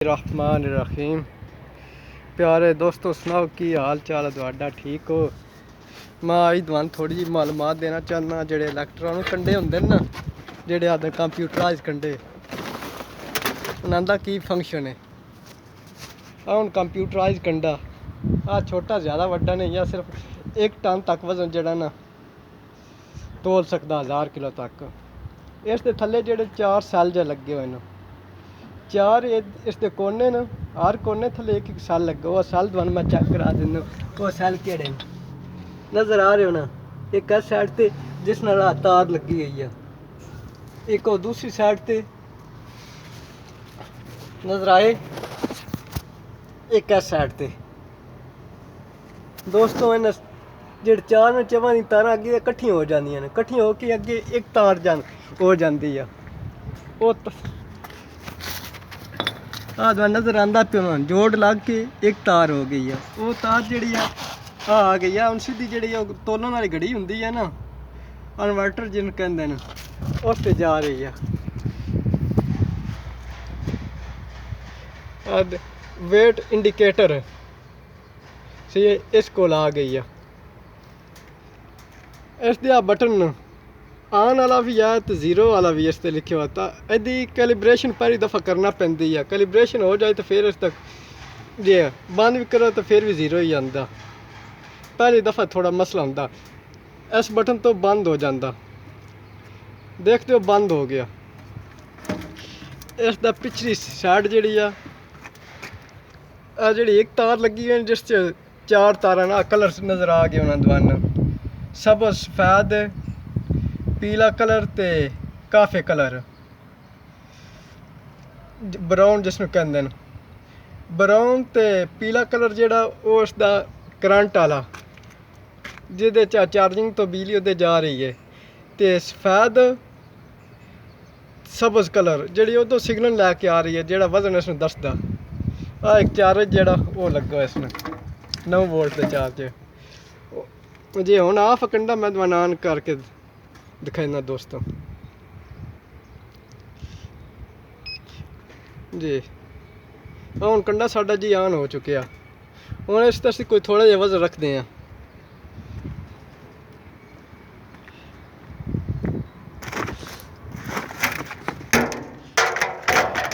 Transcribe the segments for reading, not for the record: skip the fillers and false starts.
रहमान रहीम। प्यारे दोस्तों सुनाओ की हाल चाल है तुहाडा, ठीक हो? मैं अज तुहानू थोड़ी जी मालूमात देना चाहना। जेह्ड़े इलैक्ट्रॉनिक कंडे होंदे ना, जेह्ड़े आखदे कंप्यूटराइज कंडे, उन्हां दा की फंक्शन है। हुण कंप्यूटराइज कंडा छोटा ज़्यादा वड्डा नहीं है, सिर्फ 1 टन तक वजन जेह्ड़ा ना तोल सकदा, 1000 किलो तक। इस दे थल्ले जेह्ड़े 4 सैल जे लगे हुए न, 4 इसके कोने न, हर कोने थल्ले एक सैल लगे। वो सैल तुहानू मैं चेक करा दिन्ना। वो सैल केड़े न, नज़र आ रहे हो ना? एक इस साइड ते जिस नाल तार लगी हुई है, एक वो दूसरी साइड ते नज़र आए, एक इस साइड ते। दोस्तों इन जेह्ड़े 4 न, चवां दी तारां अग्गे कट्ठियां हो जांदियां न, कट्ठियां हो के अग्गे एक तार हो जाती है। वो नज़र आंदा पियो ना, जोड़ लग के एक तार हो गई है। वो तार जिहड़ी है आ गई है। हुण सीधी जिहड़ी तोलन वाली घड़ी हुंदी है ना, इन्वर्टर जिन्नू कहंदे न, उस ते जा रही है। वेट इंडिकेटर सी इस कोल आ गई है। इस दे बटन आन वाला भी है तो 0 वाला भी इस ते लिखे हुआ था। यदि कैलिब्रेशन पहली दफ़ा करना पैंदी है, कैलिब्रेशन हो जाए तो फिर इस तक जे बंद भी करो तो फिर भी 0 ही आंदा। पहली दफ़ा थोड़ा मसला होंदा। इस बटन तो बंद हो जाता, देखते हो बंद हो गया। इस दा पिछली साइड जिहड़ी आ जिहड़ी एक तार लगी हुई है, जिस च 4 तारां ना कलर नज़र आ गए उन्होंने दोनों, सबज सफेद पीला कलर ते काफे कलर, ब्राउन जिसनू कहंदे न। ब्राउन ते पीला कलर जेह्ड़ा ओह् उसदा करंट आला, जिहदे चा चार्जिंग तो बिजली ओह्दे जा रही है। ते सफेद सबज कलर जेह्ड़ी ओह्दों सिग्नल लैके आ रही है, जेह्ड़ा वजन इसनू दसदा। एक चार्ज जेह्ड़ा ओह् लग्गा इसनू 9 वोल्ट दे चार्ज। जे हुण ऑफ कंडा मैं तुहानू ऑन करके दिखाना दोस्तों जी। हुण कंडा साडा जी ऑन हो चुकिया। हुण इस ते कोई थोड़ा जिहा वजन रखते हैं।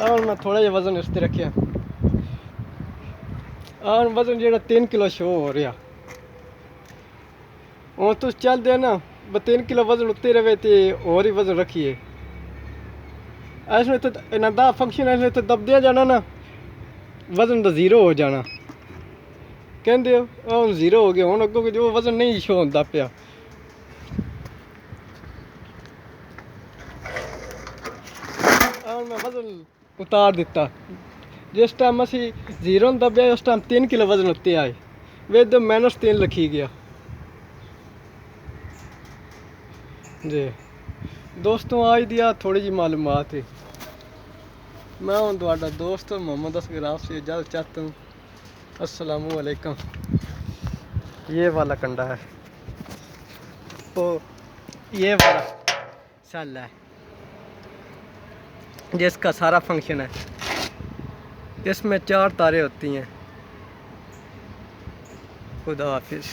हुण मैं थोड़ा जिहा वजन इस ते रखेआ। हुण वजन जेह्ड़ा 3 किलो शो हो रहा। हुण तुस चलदे ना, 3 किलो वजन उत्ते रहे तो होर ही वजन रखिए। इसमें तो इन्हां दा फंक्शन है, तो दबदे जाना ना, वजन तो 0 हो जाना। कहते हो हुण 0 हो गया, हुण अग्गों जो वजन नहीं शो होंदा पिया। हुण मैं वजन उतार दिता। जिस टाइम असी 0 दबया, उस टाइम 3 किलो वजन उत्ते आए, वे तो -3 लिखी गया जी। दोस्तों आज दी थोड़ी जी मालूमात है। मैं हूँ तुम्हारा दोस्त मोहम्मद असगर, आपसे इजाज़त चाहता हूँ। अस्सलामु अलैकुम। ये वाला कंडा है, तो ये वाला सेल है जिसका सारा फंक्शन है। इसमें 4 तारें होती हैं। खुदा हाफिज़।